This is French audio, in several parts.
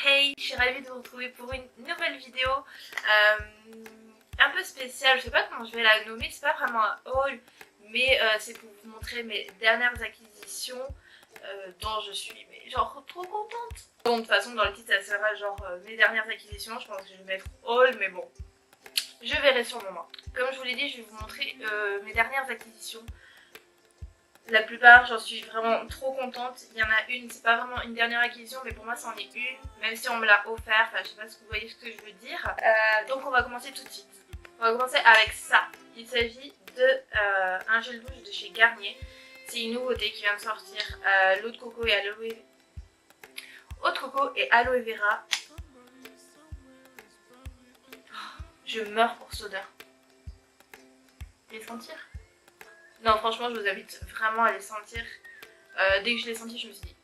Hey, je suis ravie de vous retrouver pour une nouvelle vidéo un peu spéciale. Je sais pas comment je vais la nommer, c'est pas vraiment un haul, mais c'est pour vous montrer mes dernières acquisitions dont je suis genre trop contente. Bon, de toute façon dans le titre ça sera genre mes dernières acquisitions, je pense que je vais mettre haul, mais bon, je verrai sur le moment. Comme je vous l'ai dit, je vais vous montrer mes dernières acquisitions. La plupart, j'en suis vraiment trop contente. Il y en a une, c'est pas vraiment une dernière acquisition, mais pour moi, c'en est une, même si on me l'a offert. Enfin, je sais pas si vous voyez ce que je veux dire. Donc, on va commencer tout de suite. On va commencer avec ça. Il s'agit de un gel douche de chez Garnier. C'est une nouveauté qui vient de sortir. L'eau de coco et aloe vera. Je meurs pour cette odeur. Les sentir? Non, franchement, je vous invite vraiment à les sentir. Dès que je l'ai senti, je me suis dit,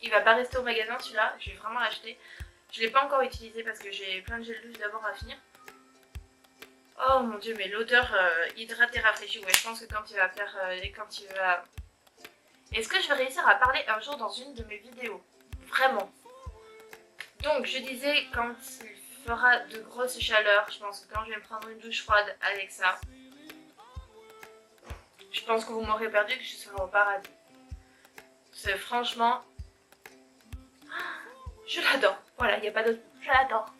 il va pas rester au magasin celui-là, je vais vraiment l'acheter. Je l'ai pas encore utilisé parce que j'ai plein de gel douche d'abord à finir. Oh mon dieu, mais l'odeur hydrate et rafraîchit. Ouais, je pense que quand il va faire, Est-ce que je vais réussir à parler un jour dans une de mes vidéos? Vraiment. Donc, je disais, quand il fera de grosses chaleurs, je pense que quand je vais me prendre une douche froide avec ça, je pense que vous m'aurez perdu, que je serai au paradis. C'est franchement... Je l'adore. Voilà, il n'y a pas d'autre... Je l'adore.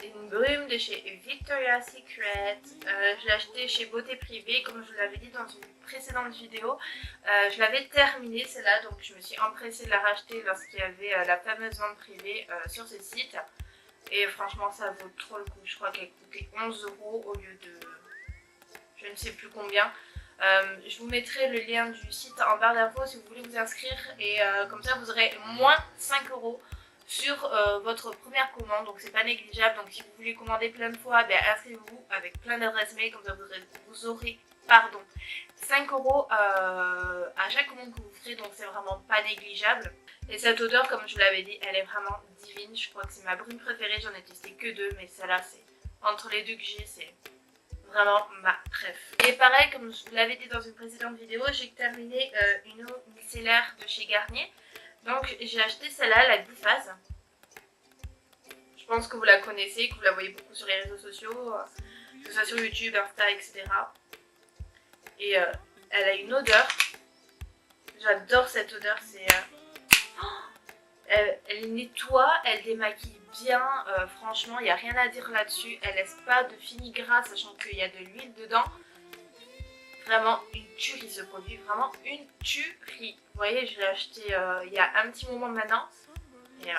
Une brume de chez Victoria's Secret. Je l'ai acheté chez Beauté Privée, comme je vous l'avais dit dans une précédente vidéo. Je l'avais terminée celle-là, donc je me suis empressée de la racheter lorsqu'il y avait la fameuse vente privée sur ce site. Et franchement, ça vaut trop le coup. Je crois qu'elle coûtait 11 € au lieu de... je ne sais plus combien. Je vous mettrai le lien du site en barre d'infos si vous voulez vous inscrire. Et comme ça, vous aurez moins 5 € sur votre première commande, donc c'est pas négligeable. Donc si vous voulez commander plein de fois, ben, inscrivez-vous avec plein d'adresses mail, comme ça vous aurez 5 € à chaque commande que vous ferez, donc c'est vraiment pas négligeable. Et cette odeur, comme je vous l'avais dit, elle est vraiment divine. Je crois que c'est ma brume préférée, j'en ai testé que 2, mais celle-là, c'est entre les deux que j'ai, c'est vraiment ma préf. Et pareil, comme je vous l'avais dit dans une précédente vidéo, j'ai terminé une eau micellaire de chez Garnier. Donc j'ai acheté celle-là, la Biphase. Je pense que vous la connaissez, que vous la voyez beaucoup sur les réseaux sociaux, que ce soit sur YouTube, Insta, etc. Et elle a une odeur. J'adore cette odeur, c'est... elle nettoie, elle démaquille bien, franchement il n'y a rien à dire là-dessus. Elle laisse pas de fini-gras, sachant qu'il y a de l'huile dedans. Vraiment une tuerie ce produit, vraiment une tuerie. Vous voyez, je l'ai acheté il y a un petit moment maintenant. Et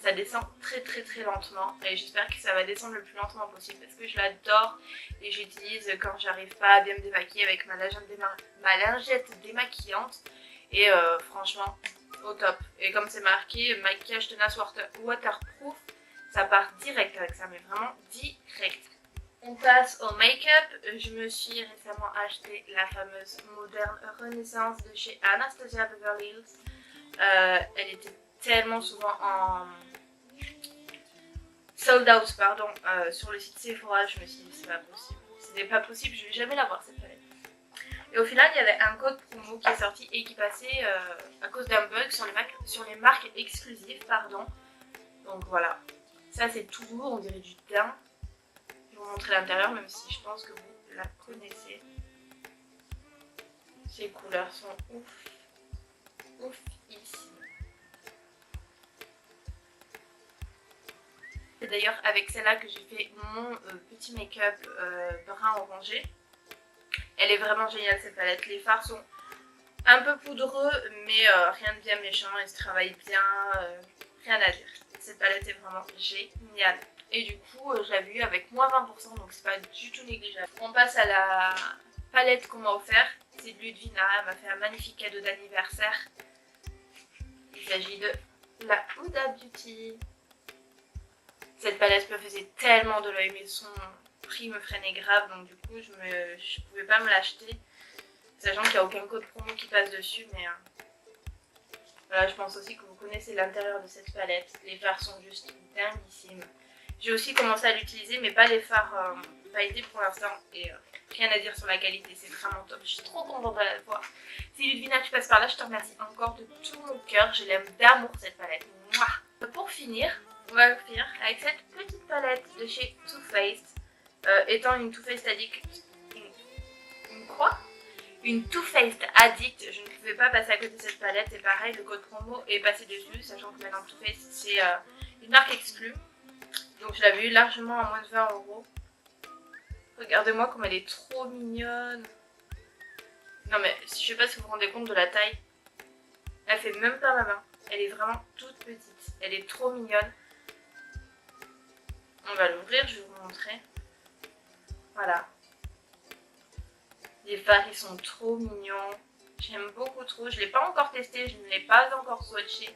ça descend très lentement. Et j'espère que ça va descendre le plus lentement possible parce que je l'adore. Et j'utilise quand j'arrive pas à bien me démaquiller avec ma lingette démaquillante. Et franchement, au top. Et comme c'est marqué maquillage tenace waterproof, ça part direct avec ça, mais vraiment direct. On passe au make-up. Je me suis récemment acheté la fameuse Modern Renaissance de chez Anastasia Beverly Hills. Elle était tellement souvent en sold out, pardon, sur le site Sephora. Je me suis dit c'est pas possible. C'était pas possible, je vais jamais l'avoir cette palette. Et au final, il y avait un code promo qui est sorti et qui passait à cause d'un bug sur les marques exclusives, pardon. Donc voilà. Ça c'est tout doux, on dirait du thym. Je vais vous montrer l'intérieur, même si je pense que vous la connaissez. Ces couleurs sont ouf ici. C'est d'ailleurs avec celle-là que j'ai fait mon petit make-up brun orangé. Elle est vraiment géniale cette palette. Les fards sont un peu poudreux, mais rien de bien méchant. Ils se travaillent bien, rien à dire. Cette palette est vraiment géniale. Et du coup, je l'avais eu avec moins 20%, donc c'est pas du tout négligeable. On passe à la palette qu'on m'a offert. C'est de Ludwina, elle m'a fait un magnifique cadeau d'anniversaire. Il s'agit de la Huda Beauty. Cette palette me faisait tellement de l'œil, mais son prix me freinait grave, donc du coup je pouvais pas me l'acheter. Sachant qu'il n'y a aucun code promo qui passe dessus, mais voilà, je pense aussi que vous connaissez l'intérieur de cette palette. Les fards sont juste dinguissimes. J'ai aussi commencé à l'utiliser, mais pas les fards pailletés pour l'instant. Et rien à dire sur la qualité, c'est vraiment top. Je suis trop contente de la voir. Si Ludvina, tu passes par là, je te remercie encore de tout mon cœur. Je l'aime d'amour cette palette. Mouah. Pour finir, on va finir avec cette petite palette de chez Too Faced. Étant une Too Faced addict. Une quoi? Une Too Faced addict, je ne pouvais pas passer à côté de cette palette. Et pareil, le code promo est passé dessus, sachant que maintenant Too Faced c'est une marque exclue. Donc je l'avais eu largement à moins de 20 €. Regardez-moi comme elle est trop mignonne. Non mais je sais pas si vous vous rendez compte de la taille. Elle fait même pas ma main. Elle est vraiment toute petite. Elle est trop mignonne. On va l'ouvrir, je vais vous montrer. Voilà. Les fards ils sont trop mignons. J'aime beaucoup trop. Je ne l'ai pas encore testé, je ne l'ai pas encore swatché.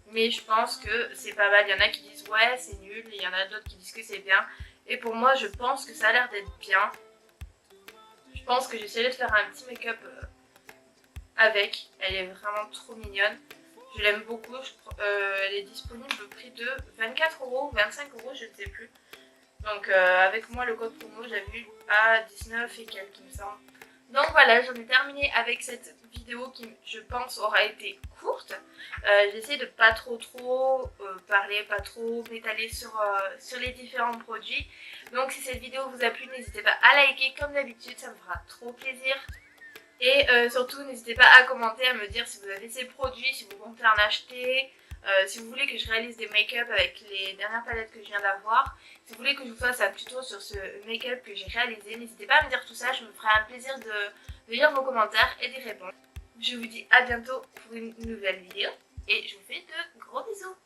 Mais je pense que c'est pas mal. Il y en a qui disent ouais c'est nul. Et il y en a d'autres qui disent que c'est bien. Et pour moi je pense que ça a l'air d'être bien. Je pense que j'essaierai de faire un petit make-up avec. Elle est vraiment trop mignonne. Je l'aime beaucoup. Elle est disponible au prix de 24 € ou 25 €, je ne sais plus. Donc avec moi le code promo j'avais eu à 19 et quelques il me semble. Donc voilà, j'en ai terminé avec cette vidéo qui je pense aura été courte. J'essaie de pas trop parler, pas trop m'étaler sur les différents produits. Donc si cette vidéo vous a plu, n'hésitez pas à liker comme d'habitude, ça me fera trop plaisir. Et surtout n'hésitez pas à commenter, à me dire si vous avez ces produits, si vous comptez en acheter. Si vous voulez que je réalise des make-up avec les dernières palettes que je viens d'avoir, si vous voulez que je vous fasse un tuto sur ce make-up que j'ai réalisé, n'hésitez pas à me dire tout ça, je me ferai un plaisir de lire vos commentaires et d'y répondre. Je vous dis à bientôt pour une nouvelle vidéo et je vous fais de gros bisous.